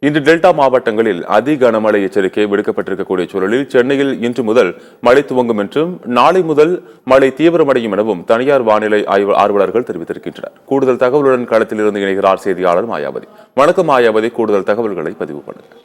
இன்று டெல்டா மாவட்டங்களில் அதி கனமழை எச்சரிக்கை விடுக்கப்பட்டிருக்கக்கூடிய சூழலில் சென்னையில் இன்று முதல் மழை துவங்கும் என்றும் நாளை முதல் மழை தீவிரமடையும் எனவும் தனியார் வானிலை ஆர்வலர்கள் தெரிவித்திருக்கின்றனர். கூடுதல் தகவலுடன் களத்தில் இருந்து இணைகிறார் செய்தியாளர் மாயாவதி. வணக்கம் மாயாவதி, கூடுதல் தகவல்களை பதிவு பண்ணுங்கள்.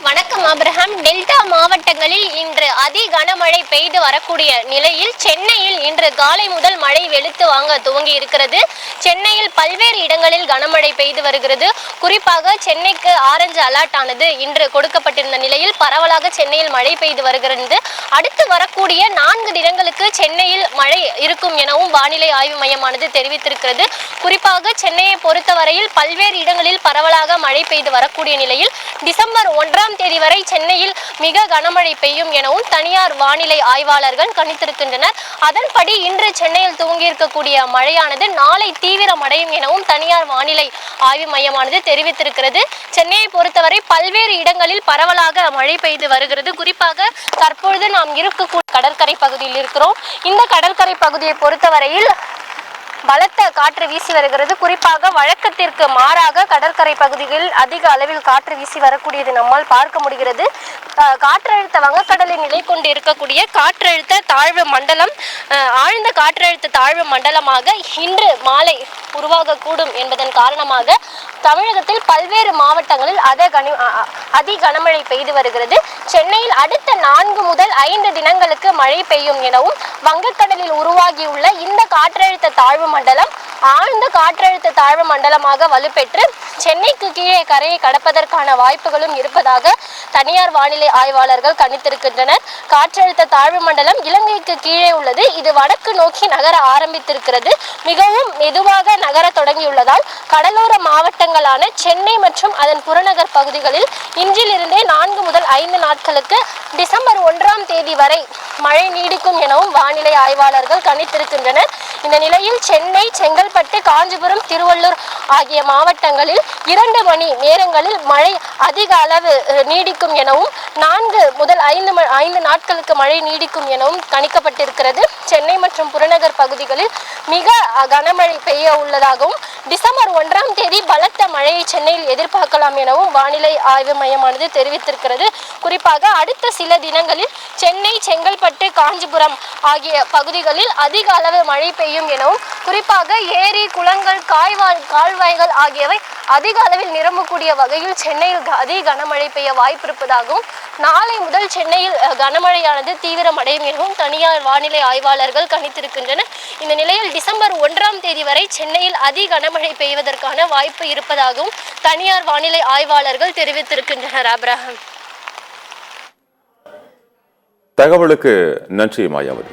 வணக்கம் ஆபிரஹாம். டெல்டா மாவட்டங்களில் இன்று அதி கனமழை பெய்து வரக்கூடிய நிலையில் சென்னையில் இன்று காலை முதல் மழை வெளுத்து வாங்க துவங்கி இருக்கிறது. சென்னையில் பல்வேறு இடங்களில் கனமழை பெய்து வருகிறது. குறிப்பாக சென்னைக்கு ஆரஞ்சு அலர்ட் ஆனது இன்று கொடுக்கப்பட்டிருந்த நிலையில் பரவலாக சென்னையில் மழை பெய்து வருகிறது. அடுத்து வரக்கூடிய 4 தினங்களுக்கு சென்னையில் மழை இருக்கும் எனவும் வானிலை ஆய்வு மையமானது தெரிவித்திருக்கிறது. குறிப்பாக சென்னையை பொறுத்தவரையில் பல்வேறு இடங்களில் பரவலாக மழை பெய்து வரக்கூடிய நிலையில் டிசம்பர் 1ஆம் தேதி வரை சென்னையில் மிக கனமழை பெய்யும் எனவும் தனியார் வானிலை ஆய்வாளர்கள் கணித்திருக்கின்றனர். அதன்படி இன்று சென்னையில் துவங்கியிருக்கக்கூடிய மழையானது நாளை தீவிரமடையும் எனவும் தனியார் வானிலை ஆய்வு மையமானது தெரிவித்திருக்கிறது. சென்னையை பொறுத்தவரை பல்வேறு இடங்களில் பரவலாக மழை பெய்து வருகிறது. குறிப்பாக தற்பொழுது நாம் இருக்கக்கூடிய கடற்கரை பகுதியில் இருக்கிறோம். இந்த கடற்கரை பகுதியை பொறுத்தவரையில் பலத்த காற்று வீசி வருகிறது. குறிப்பாக வழக்கத்திற்கு மாறாக கடற்கரை பகுதிகளில் அதிக அளவில் காற்று வீசி வரக்கூடியது நம்மால் பார்க்க முடிகிறது. காற்றழுத்த வங்கக்கடலில் நிலை கொண்டு இருக்கக்கூடிய காற்றழுத்த தாழ்வு மண்டலம் ஆழ்ந்த காற்றழுத்த தாழ்வு மண்டலமாக இன்று மாலை உருவாகக்கூடும் என்பதன் காரணமாக தமிழகத்தில் பல்வேறு மாவட்டங்களில் அதி கனமழை பெய்து வருகிறது. சென்னையில் அடுத்த 4 முதல் 5 தினங்களுக்கு மழை பெய்யும் எனவும் வங்கக்கடலில் உருவாகியுள்ள இந்த காற்றழுத்த தாழ்வு மண்டலம் ஆழ்ந்த காற்றழுத்த தாழ்வு மண்டலமாக வலுப்பெற்று சென்னைக்கு கீழே கரையை கடப்பதற்கான வாய்ப்புகளும் இருப்பதாக தனியார் வானிலை ஆய்வாளர்கள் கணித்திருக்கின்றனர். காற்றழுத்த தாழ்வு மண்டலம் இலங்கைக்கு கீழே உள்ளது. இது வடக்கு நோக்கி நகர ஆரம்பித்திருக்கிறது. மிகவும் மெதுவாக நகர தொடங்கியுள்ளதால் கடலோர மாவட்டங்களான சென்னை மற்றும் அதன் புறநகர் பகுதிகளில் இன்றிலிருந்தே 4 முதல் 5 நாட்களுக்கு டிசம்பர் 1ஆம் தேதி வரை மழை நீடிக்கும் எனவும் வானிலை ஆய்வாளர்கள் கணித்திருக்கின்றனர். இந்த நிலையில் சென்னை, செங்கல்பட்டு, காஞ்சிபுரம், திருவள்ளூர் ஆகிய மாவட்டங்களில் 2 மணி நேரங்களில் மழை அதிக அளவு நீடிக்கும் எனவும் 4 முதல் 5 நாட்களுக்கு மழை நீடிக்கும் எனவும் கணிக்கப்பட்டிருக்கிறது. சென்னை மற்றும் புறநகர் பகுதிகளில் மிக கனமழை பெய்ய உள்ளதாகவும் டிசம்பர் 1ஆம் தேதி பலத்த மழையை சென்னையில் எதிர்பார்க்கலாம் எனவும் வானிலை ஆய்வு மையமானது தெரிவித்திருக்கிறது. குறிப்பாக அடுத்த சில தினங்களில் சென்னை, செங்கல்பட்டு, காஞ்சிபுரம் ஆகிய பகுதிகளில் அதிக அளவு மழை பெய்யும் எனவும் குறிப்பாக ஏரி, குளங்கள், கால்வாய்கள் ஆகியவை அதிக அளவில் நிரம்பக்கூடிய வகையில் சென்னையில் அதிக கனமழை பெய்ய வாய்ப்பு இருப்பதாகவும் நாளை முதல் சென்னையில் கனமழையானது தீவிரமடையும் எனவும் தனியார் வானிலை ஆய்வாளர்கள் கணித்திருக்கின்றனர். இந்த நிலையில் டிசம்பர் 1ஆம் தேதி வரை சென்னையில் அதி கனமழை பெய்வதற்கான வாய்ப்பு இருப்பதாகவும் தனியார் வானிலை ஆய்வாளர்கள் தெரிவித்திருக்கின்றனர். ஆபிரஹாம், தகவலுக்கு நன்றி மாயாவதி.